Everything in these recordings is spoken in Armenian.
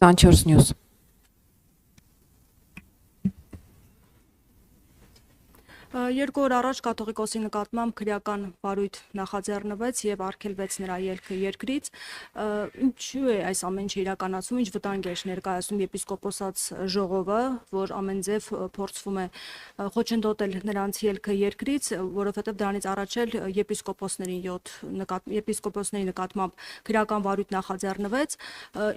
24 News. Երկու օր առաջ կաթողիկոսի նկատմամբ քրեական վարույթ նախաձեռնվեց եւ արգելվեց նրա ելքը երկրից։ Ինչու է այս ամեն ինչը իրականացում, ինչ վտանգ է ներկայացնում եպիսկոպոսած ժողովը, որ ամեն ձև փորձվում է խոչընդոտել նրանց ելքը երկրից, որովհետեւ դրանից առաջ էլ եպիսկոպոսների նկատմամբ քրեական վարույթ նախաձեռնվեց։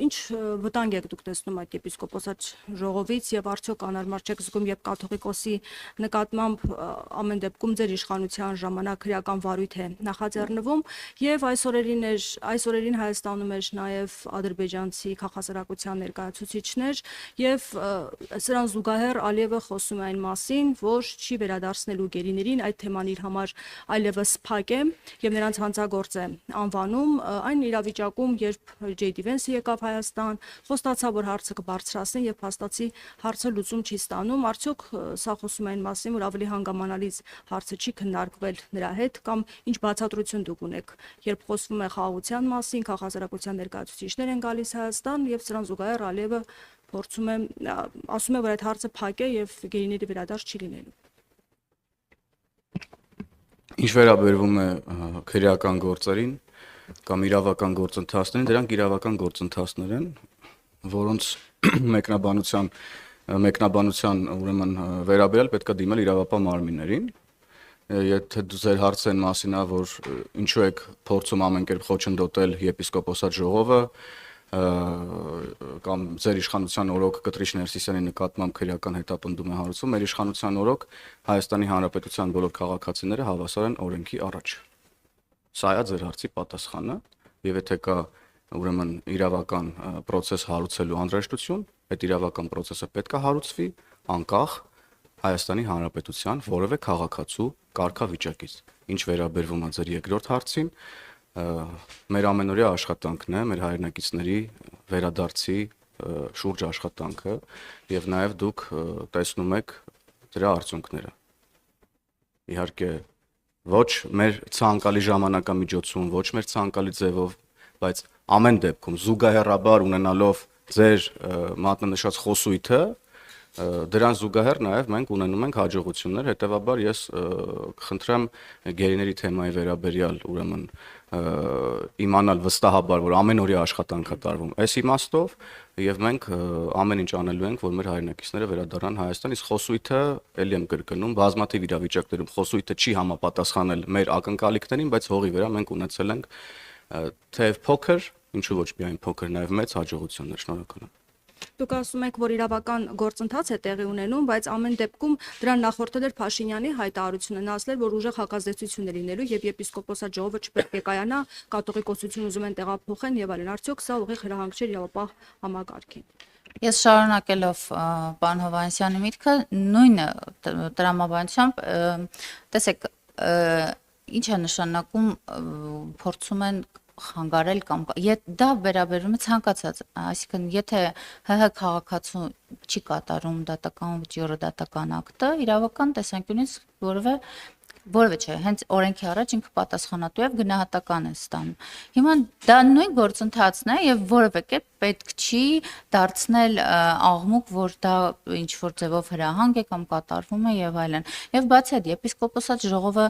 Ինչ վտանգ եք դուք տեսնում այդ եպիսկոպոսած ժողովից եւ արդյոք անհարմար չեք զգում, երբ կաթողիկոսի նկատմամբ ամեն դեպքում ձեր իշխանության ժամանակ քրեական վարույթ է նախաձեռնվում եւ այս օրերին Հայաստանում էր նաեւ ադրբեջանցի քաղաքասարակության ներկայացուցիչներ եւ սրան զուգահեռ Ալիևը խոսում է այն մասին, որ չի վերադարձնելու գերիներին, այդ թեման իր համար այլևս փակ է եւ նրանց հանցագործ է անվանում այն իրավիճակում, երբ Ջեյդի Վենսը եկավ Հայաստան, խոստացավ, որ հարցը կբարձրացնի եւ փաստացի հարցը լուծում չի ստանում, արդյոք սա խոսում է այն մասին, որ ավելի հանգամանալից հարցը չի քննարկվել նրա հետ կամ ինչ բացատրություն դուք ունեք, երբ խոսվում է խաղաղության մասին, քաղաքասարակության ներկայացուցիչներ են գալիս Հայաստան եւ սրան զուգահեռ Ալիևը փորձում է ասում է, որ այդ հարցը փակ է եւ գերիների վերադարձ չի լինելու։ Ինչ վերաբերվում է քրեական գործերին կամ իրավական գործընթացներին, դրանք իրավական գործընթացներ են, որոնց մեկնաբանության ուրեմն վերաբերյալ պետք է դիմել իրավապահ մարմիններին։ Եթե ձեր հարցը այն մասին է, որ ինչու եք փորձում ամեն կերպ խոչընդոտել եպիսկոպոսած ժողովը կամ ձեր իշխանության օրոք Կտրիչ Ներսիսյանի նկատմամբ քրեական հետապնդում է հարուցում, մեր իշխանության օրոք Հայաստանի Հանրապետության բոլոր քաղաքացիները հավասար են օրենքի առաջ։ Սա է ձեր հարցի պատասխանը, եւ եթե կա ուրեմն իրավական process հարուցելու անհրաժեշտություն, այդ իրավական process-ը պետք է հարուցվի անկախ Հայաստանի Հանրապետության որևէ քաղաքացու կարգավիճակից։ Ինչ վերաբերվում է ձեր երկրորդ հարցին, մեր ամենօրյա աշխատանքն է, մեր հայրենակիցների վերադարձի շուրջ աշխատանքը եւ նաեւ դուք տեսնում եք դրա արդյունքները։ Իհարկե ոչ մեր ցանկալի ժամանակամիջոցում, ոչ մեր ցանկալի ձևով, բայց ամեն դեպքում զուգահեռաբար ունենալով ձեր մատնանշած խոսույթը, դրան զուգահեռ նաև մենք ունենում ենք հաջողություններ, հետևաբար ես կխնդրեմ գերիների թեմայի վերաբերյալ ուրեմն իմանալ վստահաբար, որ ամենօրյա աշխատանք է տարվում այս իմաստով եւ մենք ամեն ինչ անելու ենք, որ մեր հայրենակիցները վերադառնան Հայաստան, իսկ խոսույթը ելի եմ կրկնում, բազմաթիվ իրավիճակներում խոսույթը չի համապատասխանել մեր ակնկալիքներին, բայց հողի վրա մենք ունեցել ենք թեև փոքր, ինչու ոչ միայն փոքր, նաև մեծ հաջողություններ, շնորհակալ եմ։ Դուք ասում եք, որ իրավական գործընթաց է տեղի ունենում, բայց ամեն դեպքում դրան նախորդել էր Փաշինյանի հայտարարությունը, նա ասել էր, որ ուժեղ հակազդեցություն է լինելու եւ եպիսկոպոսատ ժողովը չպետք է կայանա, կաթողիկոսություն ուզում են տեղափոխեն եւ այլն։ Արդյոք սա ուղիղ հրահանգ չէ իրավապահ համակարգին։ Ես շարունակելով պարոն Հովհաննիսյանի միտքը, նույն տրամաբանությամբ, տեսեք, ինչ է նշանակում փորձում են խանգարել կամ դա վերաբերում է ցանկացած, այսինքն եթե ՀՀ քաղաքացու չի կատարում դատական վճիռը դատական ակտը, իրավական տեսանկյունից որևէ չէ, հենց օրենքի առաջ ինքը պատասխանատու է գնահատական է ստանում։ Հիմա դա նույն գործընթացն է եւ որևէ կերպ պետք չի դարձնել աղմուկ, որ դա ինչ որ ձևով հրահանգ է կամ կատարվում է եւ այլն։ Եվ բացի այդ եպիսկոպոսատ ժողովը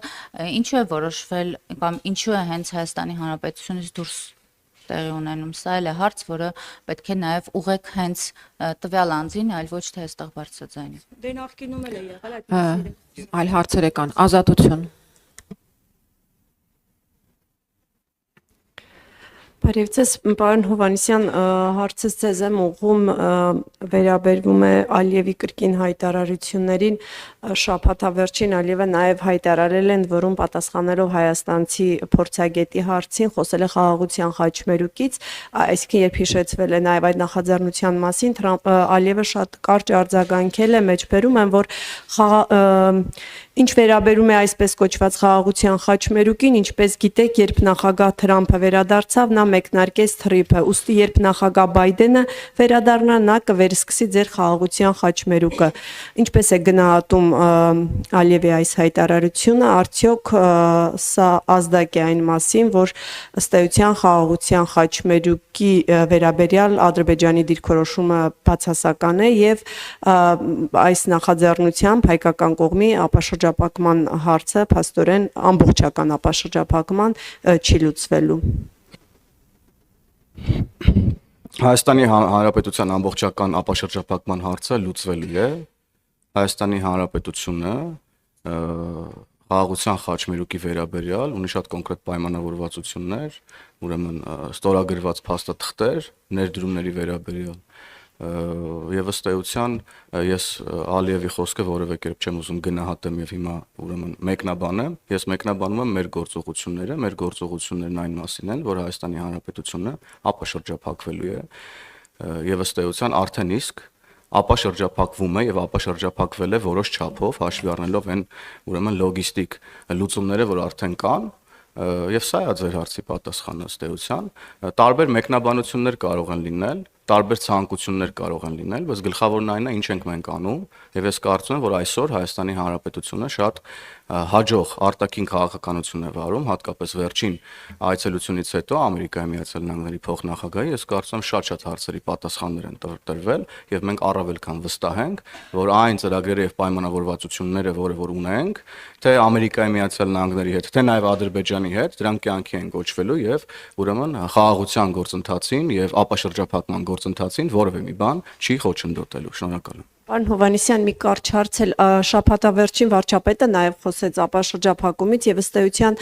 ինչու է որոշվել կամ ինչու է հենց Հայաստանի Հանրապետությունից դուրս տեղի ունենում, սա էլ է հարց, որը պետք է նաև ուղղեք հենց տվյալ անձին, այլ ոչ թե այստեղ բարձրաձայնի։ Դե նախկինում էլ է եղել այդ այլ հարցեր կան, ազատություն։ Բարև ձեզ, պարոն Հովհաննիսյան, հարցս ձեզ եմ ուղղում վերաբերվում է Ալիևի կրկին հայտարարություններին, շաբաթավերջին Ալիևը նաև հայտարարել են, որում պատասխանելով հայաստանցի փորձագետի հարցին, խոսել է խաղաղության խաչմերուկից, այսինքն երբ հիշեցվել է նաև այդ նախաձեռնության մասին, Ալիևը շատ կարճ արձագանքել է, մեջբերում են, որ Ինչ վերաբերում է այսպես կոչված խաղաղության խաչմերուկին, ինչպես գիտեք, երբ նախագահ Թրամփը վերադարձավ, նա մեկնարկեց թրիփը, ուստի երբ նախագահ Բայդենը վերադառնա, նա կվերսկսի ձեր խաղաղության խաչմերուկը։ Ինչպես է գնահատում Ալիևի այս հայտարարությունը, արդյոք սա ազդակ է այն մասին, որ ըստ էության խաղաղության խաչմերուկի վերաբերյալ Ադրբեջանի դիրքորոշումը բացասական է եւ այս նախաձեռնությամբ հայկական կողմի ապաշրջապակման հարցը փաստորեն ամբողջական ապաշրջապակման չի լուծվելու։ Հայաստանի Հանրապետության ամբողջական ապաշրջապակման հարցը լուծվելու է։ Հայաստանի Հանրապետությունը խաղաղության խաչմերուկի վերաբերյալ ունի շատ կոնկրետ պայմանավորվածություններ, ուրեմն ստորագրված փաստաթղթեր ներդրումների վերաբերյալ եւ ըստ էության ես Ալիևի խոսքը որևէ կերպ չեմ ուզում գնահատեմ եւ հիմա ուրեմն մեկնաբանեմ, ես մեկնաբանում եմ մեր գործողություններն այն մասին են, որ Հայաստանի Հանրապետությունը ապաշրջափակվելու է եւ ըստ էության արդեն իսկ ապաշրջափակվում է եւ ապաշրջափակվել է որոշ չափով հաշվի առնելով այն ուրեմն լոգիստիկ լուծումները, որ արդեն կան եւ սա է ձեր հարցի պատասխանը ըստ էության տարբեր մեկնաբանություններ կարող են լինել, տարբեր ցանկություններ կարող են լինել, բայց գլխավորն այն է, ինչ ենք մենք անում, եւ ես կարծում եմ, որ այսօր Հայաստանի Հանրապետությունը շատ հաջող արտաքին քաղաքականություն է վարում, հատկապես վերջին այցելությունից հետո Ամերիկայի Միացյալ Նահանգների փոխնախագահի, ես կարծում եմ շատ հարցերի պատասխաններ են տրվել, եւ մենք առավել քան վստահ ենք, որ այն ծրագրերը եւ պայմանավորվածությունները, որ ունենք, թե Ամերիկայի Միացյալ Նահանգների հետ, թե նաեւ Ադրբեջանի հետ, դրանք կյանքի են կոչվելու եւ ուրեմն խաղաղության գործընթացին եւ ապաշրջափակման գործընթացին որևէ մի բան չի խոչընդոտելու։ Շնորհակալ եմ։ Պարոն Հովհաննիսյան, մի կարճ հարց էլ շաբաթավերջին վարչապետը նաև խոսեց ապաշրջափակումից եւ ըստ էության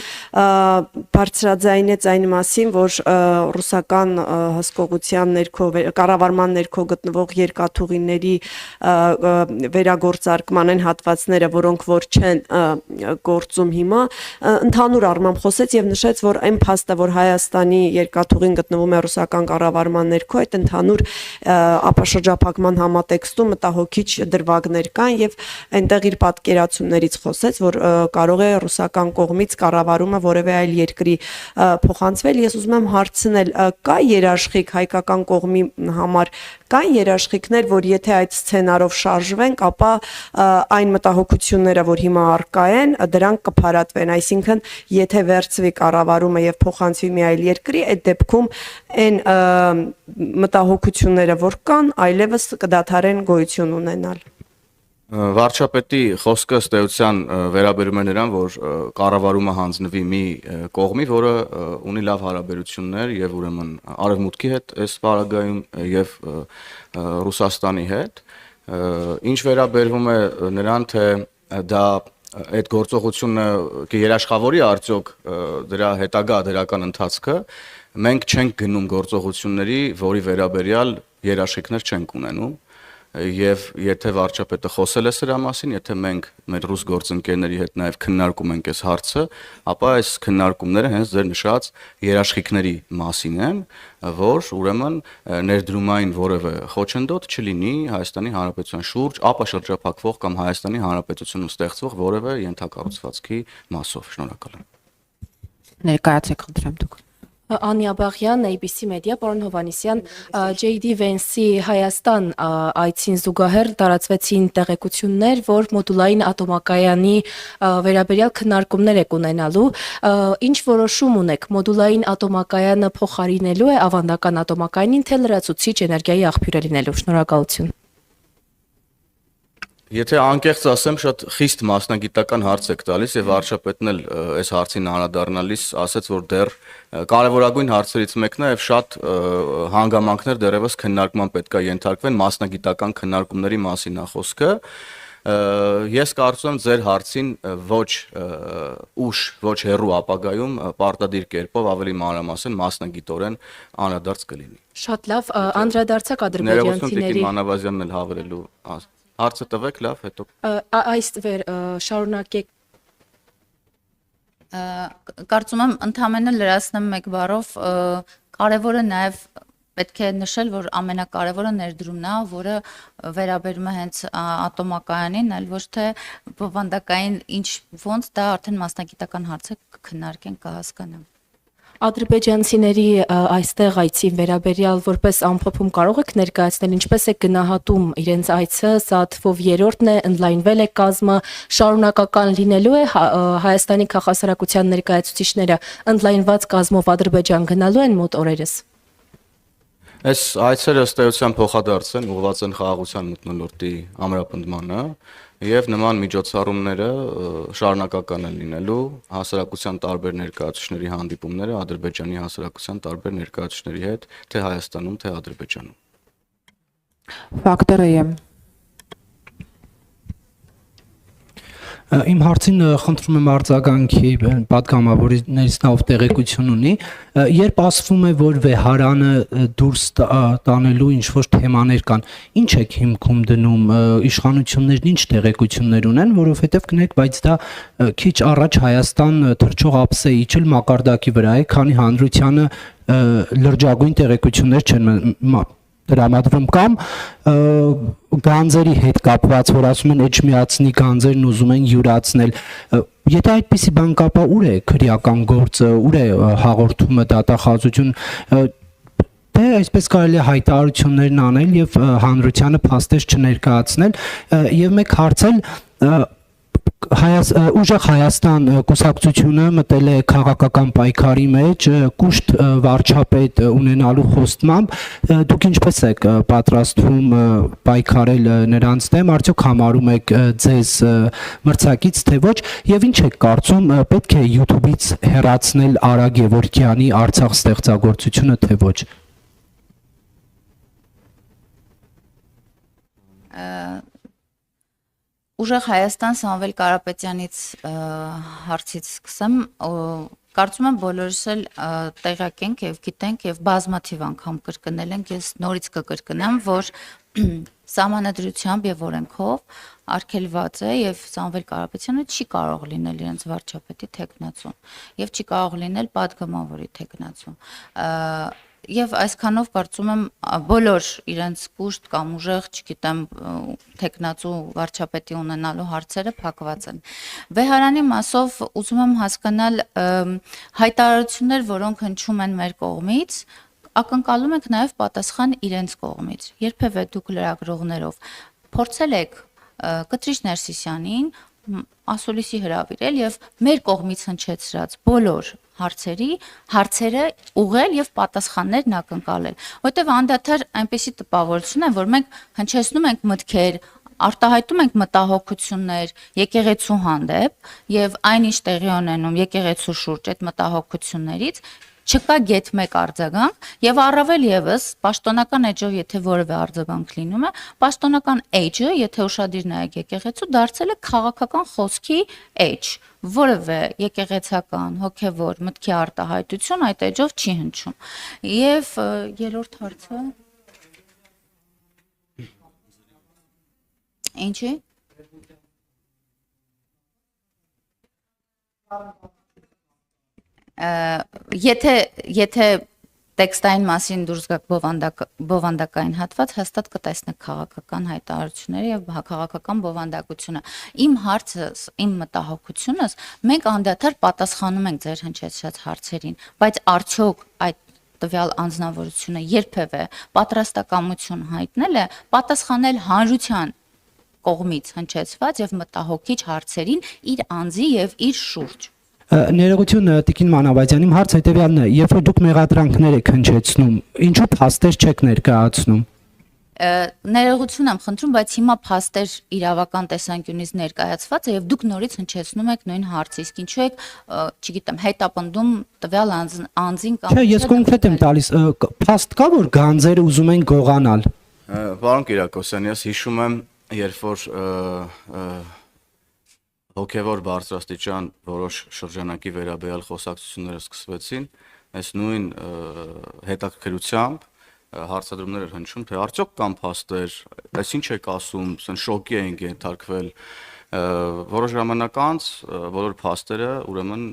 բարձրաձայնեց այն մասին, որ ռուսական հսկողության ներքո կառավարման ներքո գտնվող երկաթուղիների վերագործարկման այն հատվածները, որոնք որ չեն գործում հիմա, ընդհանուր առմամբ խոսեց եւ նշեց, որ այն փաստը, որ Հայաստանի երկաթուղին գտնվում է ռուսական կառավարման ներքո, այդ ընդհանուր ապաշրջափակման համատեքստում մտահոգիչ դրվագներ կան եւ այնտեղ իր պատկերացումներից խոսեց, որ կարող է ռուսական կողմից կառավարումը որևէ այլ երկրի փոխանցվել։ Ես ուզում եմ հարցնել, կա երաշխիք հայկական կողմի համար, կան երաշխիքներ, որ եթե այդ սցենարով շարժվենք, ապա այն մտահոգությունները, որ հիմա առկա են, դրանք կփարատվեն, այսինքն եթե վերցվի կառավարումը եւ փոխանցվի մի այլ երկրի, այդ դեպքում այն մտահոգությունները, որ կան, այլևս կդադարեն գոյություն ունենալ։ Վարչապետի խոսքը ըստ էության վերաբերում է նրան, որ կառավարումը հանձնվի մի կողմի, որը ունի լավ հարաբերություններ եւ ուրեմն արևմուտքի հետ այս պարագայում եւ Ռուսաստանի հետ, ինչ վերաբերվում է նրան, թե դա այդ գործողությունը կերաշխավորի արդյոք դրա հետագա դրական ընթացքը, մենք չենք գնում գործողությունների, որի վերաբերյալ երաշխիքներ չենք ունենում։ Եվ եթե վարչապետը խոսել է սրա մասին, եթե մենք մեր ռուս գործընկերների հետ նաև քննարկում ենք այս հարցը, ապա այս քննարկումները հենց ձեր նշած երաշխիքների մասին են, որ ուրեմն ներդրումային որևէ խոչընդոտ չլինի Հայաստանի Հանրապետության շուրջ ապաշրջափակվող կամ Հայաստանի Հանրապետությունում ստեղծվող որևէ ենթակառուցվածքի մասով։ Շնորհակալ եմ։ Ներկայացեք խնդրեմ դուք։ Անի Աբաղյան, ABC Media, պարոն Հովհաննիսյան, JD Vance-ի Հայաստան այցին զուգահեռ տարածվեցին տեղեկություններ, որ մոդուլային ատոմակայանի վերաբերյալ քննարկումներ եք ունենալու։ Ինչ որոշում ունեք, մոդուլային ատոմակայանը փոխարինելու է ավանդական ատոմակայանին, թե լրացուցիչ էներգիայի աղբյուր է լինելու։ Շնորհակալություն։ Եթե անկեղծ ասեմ, շատ խիստ մասնագիտական հարց եք տալիս եւ վարչապետն էլ այս հարցին անդրադառնալիս ասաց, որ դեռ կարևորագույն հարցերից մեկն է եւ շատ հանգամանքներ դեռևս քննարկման պետք է ենթարկվեն մասնագիտական քննարկումների մասին է խոսքը։ Ես կարծում եմ ձեր հարցին ոչ ուշ, ոչ հեռու ապագայում պարտադիր կերպով ավելի մանրամասն մասնագիտորեն անդրադարձ կլինի։ Շատ լավ, անդրադարձակ ադրբեջանցիների։ Տիկին Մանավազյանն էլ հավելելու հարցը տվեք, լավ, հետո այս շարունակեք։ Կարծում եմ ընդհանրապես լրացնեմ մեկ բառով, կարևորը նաև պետք է նշել, որ ամենակարևորը ներդրումն է, որը վերաբերում է հենց ատոմակայանին, այլ ոչ թե բովանդակային ինչ ոնց դա արդեն մասնագիտական հարց է, կքննարկեն, կհասկանան։ Ադրբեջանցիների այստեղ այցին վերաբերյալ որպես ամփոփում կարող եք ներկայացնել ինչպես է գնահատում իրենց այցը, սա թվով երրորդն է, ընդլայնվել է կազմը, շարունակական լինելու է Հայաստանի քաղաքասարակության ներկայացուցիչները ընդլայնված կազմով Ադրբեջան գնալու են մոտ օրերս։ Այս այցերը ըստ էության փոխադարձ են, ուղղված են խաղաղության մթնոլորտի ամրապնդմանը եւ նման միջոցառումները շարունակական են լինելու հասարակության տարբեր ներկայացուցիչների հանդիպումները Ադրբեջանի հասարակության տարբեր ներկայացուցիչների հետ, թե Հայաստանում, թե Ադրբեջանում։ Ֆակտորը եմ։ Իմ հարցին խնդրում եմ արձագանքի պատգամավորներից նա ով տեղեկություն ունի, երբ ասվում է, որ վեհարանը դուրս տանելու ինչ-որ թեմաներ կան, ինչ եք հիմքում դնում, իշխանություններն ինչ տեղեկություններ ունեն, որովհետև կներեք, բայց դա քիչ առաջ Հայաստան թռչող ափս է իջել մակարդակի վրա է, քանի հանրությանը լրջագույն տեղեկություններ չեն տրամադրում կամ գանձերի հետ կապված, որ ասում են էջմիածնի գանձերն ուզում են յուրացնել, եթե այդպիսի բան կապա, ուր է քրեական գործը, ուր է հաղորդումը դատախազություն, թե այսպես կարելի է հայտարարություններն անել եւ հանրությանը փաստեր չներկայացնել եւ մեկ հարցել Ուժեղ Հայաստան կուսակցությունը մտել է քաղաքական պայքարի մեջ կուշտ վարչապետ ունենալու խոստմամբ դուք ինչպես եք պատրաստվում պայքարել նրանց դեմ արդյոք համարում եք ձեզ մրցակից թե ոչ եւ ինչ եք կարծում պետք է YouTube-ից հեռացնել Արա Գևորգյանի Արցախ ստեղծագործությունը թե ոչ Ուժեղ Հայաստան Սամվել Կարապետյանից հարցից սկսեմ, կարծում եմ բոլորս էլ տեղյակ ենք եւ գիտենք եւ բազմաթիվ անգամ կրկնել ենք, ես նորից կկրկնեմ, որ սահմանադրությամբ եւ օրենքով արգելված է եւ Սամվել Կարապետյանը չի կարող լինել իրենց վարչապետի թեկնածուն եւ չի կարող լինել падգամավորի թեկնածուն Եվ այսքանով կարծում եմ բոլոր իրենց կուշտ կամ ուժեղ, չգիտեմ, տեխնացու վարչապետի ունենալու հարցերը փակված են։ Վեհարանի մասով ուզում եմ հասկանալ հայտարարություններ, որոնք հնչում են մեր կողմից, ակնկալում ենք նաև պատասխան իրենց կողմից։ Երբևէ դուք լրագրողներով փորձել եք Կտրիչ Ներսիսյանին ասուլիսի հրավիրել եւ մեր կողմից հնչեցրած բոլոր հարցերը ուղղել եւ պատասխաններն ակնկալել, որտեւ անդադար այնպեսի տպավորություն է, որ մենք հնչեցնում ենք մտքեր, արտահայտում ենք մտահոգություններ եկեղեցու հանդեպ եւ այնինչ տեղի ունենում եկեղեցու շուրջ այդ մտահոգություններից չկա գետ մեկ արձագանք եւ առավել եւս պաշտոնական էջով եթե որևէ արձագանք լինում է պաշտոնական էջը եթե ուշադիր նայեք եկեղեցու դարձել է քաղաքական խոսքի էջ որևէ եկեղեցական հոգեվոր մտքի արտահայտություն այդ էջով չի հնչում եւ երրորդ հարցը ինչի Եթե տեքստային մասին դուրս գաք բովանդակային հատված, հաստատ կտեսնեք քաղաքական հայտարարությունները եւ քաղաքական բովանդակությունը։ Իմ հարցը, իմ մտահոգությունս, մենք անդադար պատասխանում ենք ձեր հնչեցրած հարցերին, բայց արդյոք այդ տվյալ անձնավորությունը երբևէ պատրաստակամություն հայտնել է պատասխանել հանրության կողմից հնչեցված եւ մտահոգիչ հարցերին իր անձի եւ իր շուրջ Ներողություն Տիկին Մանավազյան, իմ հարցը հետևյալն է, երբ որ դուք մեղադրանքներ եք հնչեցնում, ինչու փաստեր չեք ներկայացնում։ Ներողություն եմ խնդրում, բայց հիմա փաստեր իրավական տեսանկյունից ներկայացված է եւ դուք նորից հնչեցնում եք նույն հարցը, իսկ ինչու եք, չգիտեմ, հետապնդում տվյալ անձին կամ Չէ, ես կոնկրետ եմ տալիս, փաստ կա որ գանձերը ուզում են գողանալ։ Պարոն Կիրակոսյան, ես հիշում եմ, երբ որ հոգևոր բարձրաստիճան որոշ շրջանակի վերաբերյալ խոսակցությունները սկսվեցին, այս նույն հետաքրքրությամբ հարցադրումներ էր հնչում, թե արդյոք կան փաստեր, այս ինչ եք ասում, ասեն շոկի ենք ենթարկվել, որոշ ժամանակ անց բոլոր փաստերը ուրեմն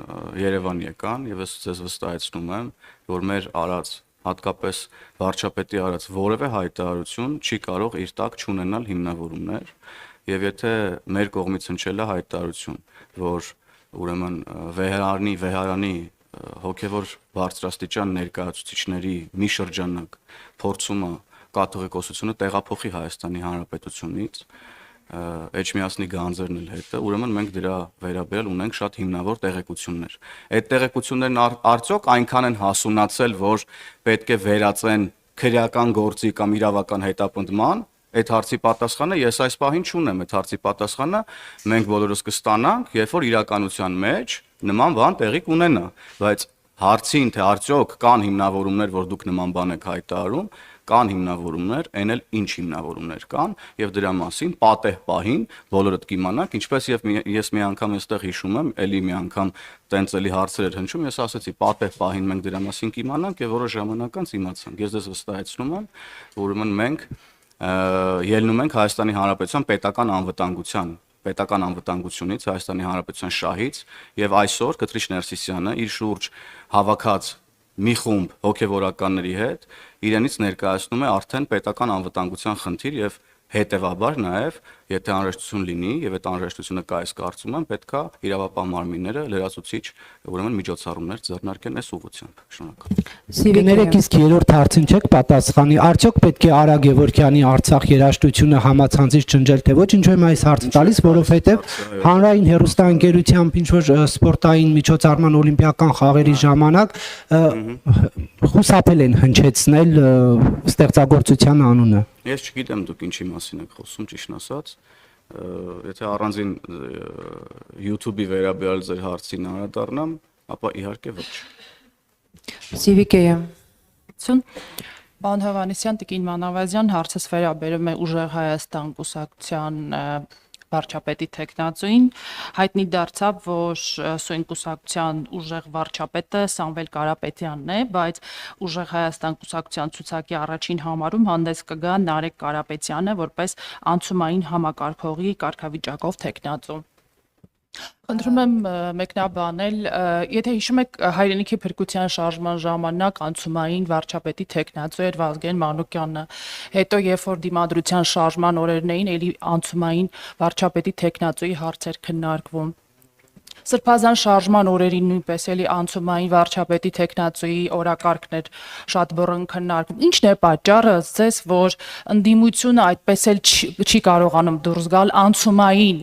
Երևան եկան եւ ես ձեզ վստահեցնում եմ, որ մեր արած հատկապես վարչապետի արած որևէ հայտարարություն չի կարող իր տակ չունենալ հիմնավորումներ, եւ եթե մեր կողմից հնչել է հայտարարություն, որ ուրեմն վեհարանի հոգևոր բարձրաստիճան ներկայացուցիչների մի շրջանակ փորձում է կաթողիկոսությունը տեղափոխի Հայաստանի Հանրապետությունից, Էջմիածնի գանձերն էլ հետը, ուրեմն մենք դրա վերաբերյալ ունենք շատ հիմնավոր տեղեկություններ։ Այդ տեղեկություններն արդյոք այնքան են հասունացել, որ պետք է վերածեն քրեական գործի կամ իրավական հետապնդման, այդ հարցի պատասխանը ես այս պահին չունեմ, այդ հարցի պատասխանը մենք բոլորս կստանանք, երբ որ իրականության մեջ նման բան տեղի կունենա, բայց հարցին թե արդյոք կան հիմնավորումներ, որ դուք նման բան եք հայտարարում, կան հիմնավորումներ, այն էլ ինչ հիմնավորումներ կան, եւ դրա մասին պատեհ պահին բոլորդ կիմանանք, ինչպես եւ ես մի անգամ այստեղ հիշում եմ, ելի մի անգամ տենց էլի հարցեր էր հնչում, ես ասացի պատեհ պահին մենք դրա մասին կիմանանք եւ որոշ ժամանակ անց իմացանք։ Ես դες վստահեցնում եմ, որ ուրեմն մենք ելնում ենք Հայաստանի Հանրապետության պետական անվտանգությունից, Հայաստանի Հանրապետության շահից եւ այսօր Կտրիչ Ներսիսյանը իր շուրջ հավաքած մի խումբ հոգևորականների հետ իրենից ներկայացնում է արդեն պետական անվտանգության խնդիր եւ հետեւաբար նաեւ եթե անհրաժեշտություն լինի եւ այդ անհրաժեշտությունը կա, ես կարծում եմ պետքա իրավապահ մարմինները լրացուցիչ ուրեմն միջոցառումներ ձեռնարկեն այս ուղղությամբ։ Շնորհակալ։ Կներեք, իսկ երրորդ հարցին չեք պատասխանի, արդյոք պետք է Արա Գևորգյանի Արցախ երաժշտությունը համացանցից ջնջել, թե ոչ, ինչու եմ այս հարցը տալիս, որովհետեւ հանրային հեռուստաընկերությամբ ինչ որ սպորտային միջոցառման օլիմպիական խաղերի ժամանակ խուսափել են հնչեցնել ստեղծագործության անունը։ Ես չգիտեմ դուք ինչի մասին եք խոսում, ճիշտ ասած, եթե առանձին YouTube-ի վերաբերյալ ձեր հարցին անդրադառնամ, ապա իհարկե ոչ։ Սիվիկեյը։ Պարոն Հովհաննիսյան, Տիկին Մանավազյան, հարցս վերաբերում է Ուժեղ Հայաստան կուսակցության վարչապետի տեխնացուին, հայտնի դարձավ, որ սույն կուսակցության ուժեղ վարչապետը Սամվել Կարապետյանն է, բայց Ուժեղ Հայաստան կուսակցության ցուցակի առաջին համարում հանդես կգա Նարեկ Կարապետյանը, որպես անցումային համակարգողի կարգավիճակով տեխնացու։ Խնդրում եմ մեկնաբանել, եթե հիշում եք հայրենիքի փրկության շարժման ժամանակ անցումային վարչապետի տեխնացու էր Վազգեն Մանուկյանը, հետո երբ որ դիմադրության շարժման օրերն էին, էլի անցումային վարչապետի տեխնացուի հարցեր քննարկվում։ Սրբազան շարժման օրերին նույնպես էլի անցումային վարչապետի տեխնացուի օրակարգն էր շատ բռն քննարկում։ Ինչն է պատճառը, ասես, որ ընդդիմությունը այդպես էլ չի կարողանում դուրս գալ անցումային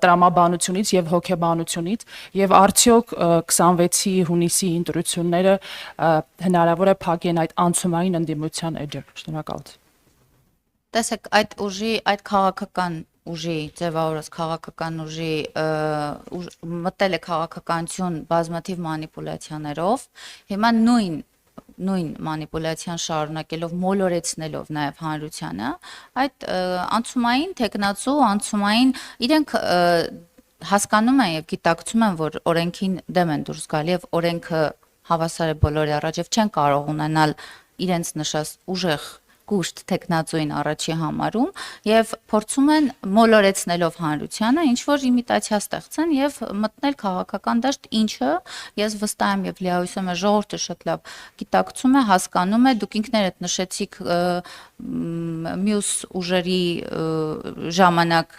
տրամաբանությունից եւ հոգեբանությունից եւ արդյոք 26-ի հունիսի ընտրությունները հնարավոր է փակեն այդ անցումային ընդդիմության էջը։ Շնորհակալություն։ Տեսեք, այդ ուժի, այդ քաղաքական ուժի, ձևավորած քաղաքական ուժի մտել է քաղաքականություն բազմաթիվ մանիպուլյացիաներով, հիմա նույն մանիպուլյացիան շարունակելով, մոլորեցնելով նաև հանրությանը, այդ անցումային տեխնացու, անցումային իրենք հասկանում են եւ գիտակցում են, որ օրենքին դեմ են դուրս գալ եւ օրենքը հավասար է բոլորի առաջ եւ չեն կարող ունենալ իրենց նշած ուժեղ կուշտ տեխնացուին առաջի համարում եւ փորձում են մոլորեցնելով հանրությանը ինչ որ իմիտացիա ստեղծեն եւ մտնել քաղաքական դաշտ, ինչը ես վստահ եմ եւ լիահույս եմ ժողովուրդը շատ լավ գիտակցում է, հասկանում է, դուք ինքներդ նշեցիք մյուս ուժերի ժամանակ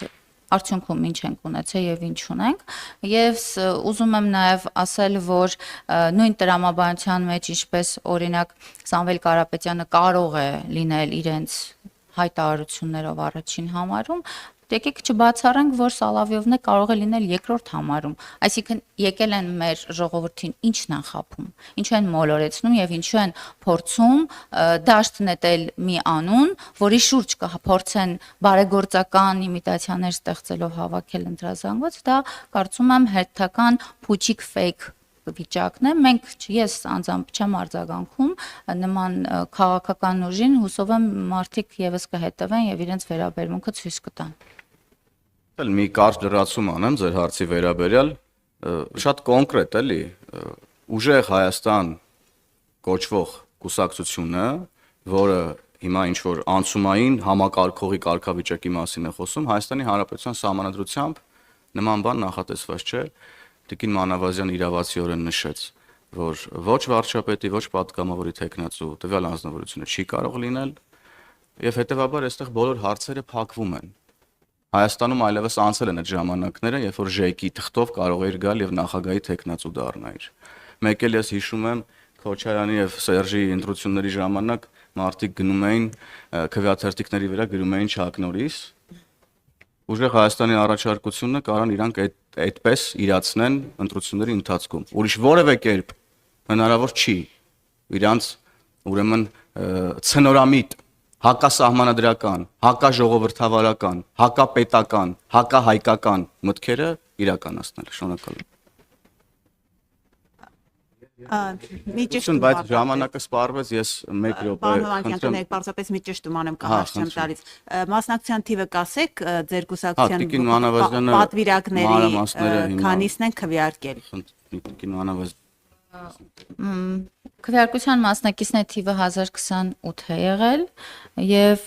արդյունքում ինչ ենք ունեցել եւ ինչ ունենք եւ ուզում եմ նաեւ ասել, որ նույն տրամաբանության մեջ ինչպես օրինակ Սամվել Կարապետյանը կարող է լինել իրենց հայտարարություններով առաջին համարում, եկեք չբացառենք, որ Սալավիովն է կարող է լինել երկրորդ համարում, այսինքն եկել են մեր ժողովրդին ինչն են խափում, ինչու են մոլորեցնում եւ ինչու են փորձում դաշտ նետել մի անուն, որի շուրջ կփորձեն բարեգործական իմիտացիաներ ստեղծելով հավաքել ընտրազանգված, դա կարծում եմ հերթական փուչիկ ֆեյք վիճակն է, մենք ես անձամբ չեմ արձագանքում նման քաղաքական ուժին, հուսով եմ մարդիկ եւս կհետևեն եւ իրենց վերաբերմունքը ցույց կտան։ Մի կարճ լրացում անեմ ձեր հարցի վերաբերյալ, շատ կոնկրետ էլի, Ուժեղ Հայաստան կոչվող կուսակցությունը, որը հիմա ինչ որ անցումային համակարգողի կարգավիճակի մասին է խոսում, Հայաստանի Հանրապետության Սահմանադրությամբ նման բան նախատեսված չէ, Տիկին Մանավազյան իրավացիորեն նշեց, որ ոչ վարչապետի, ոչ պատգամավորի տեխնացու տվյալ անձնավորությունը չի կարող լինել, եւ հետեւաբար այստեղ բոլոր հարցերը փակվում են։ Հայաստանում այլևս անցել են այդ ժամանակները, երբ որ ԺԵԿ-ի թղթով կարող էր գալ եւ նախագահի տեխնացու դառնալ։ Մեկ էլ ես հիշում եմ Քոչարյանի եւ Սերժի ընտրությունների ժամանակ մարդիկ գնում էին քվեաթերթիկների վրա գրում էին Չակ Նորրիս։ Ուժեղ Հայաստանի առաջարկությունը կարան իրանք այդպես իրացնեն ընտրությունների ընթացքում։ Ուրիշ որևէ կերպ հնարավոր չի իրանք ուրեմն ցնորամիտ հակասահմանադրական, հակաժողովրդավարական, հակապետական, հակահայկական մտքերը իրականացնել։ Շնորհակալ եմ։ Մի ճշտում, Բայց ժամանակը սպառվեց, ես 1 րոպե Պարոն Կյանք, պարզապես մի ճշտում անեմ կհարցեմ տալիս։ Մասնակցության թիվը կասեք ձեր գուսակցության պատվիրակների քանիսն են քվեարկել։ Տիկին Մանավազյան Քվեարկության մասնակիցների թիվը 1028 է եղել եւ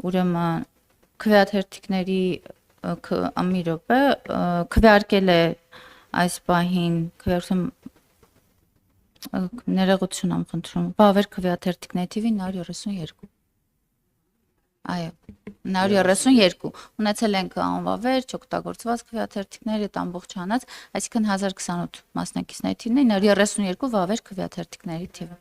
ուրեմն քվեաթերթիկների մի րոպե քվեարկել է այս պահին քվեարկում ներողություն եմ խնդրում բավեր քվեաթերթիկների թիվի 932 այո 932 ունեցել ենք անվավեր չօգտագործված քվեաթերթիկներ այդ ամբողջ հանած այսինքն 1028 մասնակիցների թիվն է 932 վավեր քվեաթերթիկների թիվը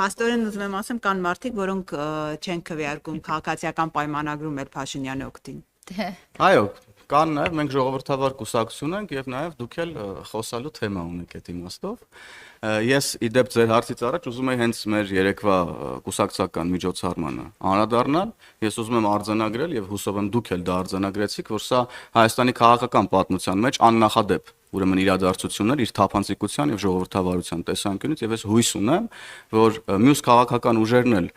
Պաստորեն ուզում եմ ասեմ կան մարդիկ, որոնք չեն քվեարկում քաղաքացիական պայմանագրում էլ Փաշինյանի օգտին։ Այո, կան նաև մենք ժողովրդավար կուսակցություն ենք եւ նաև դուք էլ խոսալու թեմա ունեք այդ իմաստով։ Ես իդեպ ձեր հարցից առաջ ուզում եի հենց մեր երեկվա կուսակցական միջոցառմանը անդրադառնալ։ Ես ուզում եմ արձանագրել եւ հուսով եմ դուք էլ դա արձանագրեցիք, որ սա Հայաստանի քաղաքական պատմության մեջ աննախադեպ ուրեմն իրադարձություններ իր թափանցիկության եւ ժողովրդավարության տեսանկյունից եւ ես հույս ունեմ, որ մյուս քաղաքական ուժերն էլ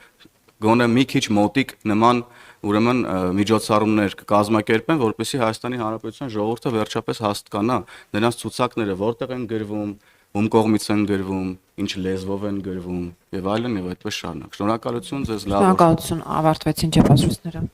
գոնե մի քիչ մոտիկ նման ուրեմն միջոցառումներ կկազմակերպեն, որպեսզի Հայաստանի Հանրապետության ժողովուրդը վերջապես հասկանա նրանց ցուցակները որտեղ են գրվում, ում կողմից են գրվում, ինչ լեզվով են գրվում եւ այլն եւ այդպես շարունակ։ Շնորհակալություն ձեզ լավ։ Շնորհակալություն, ավարտվեցին չեպասությունները։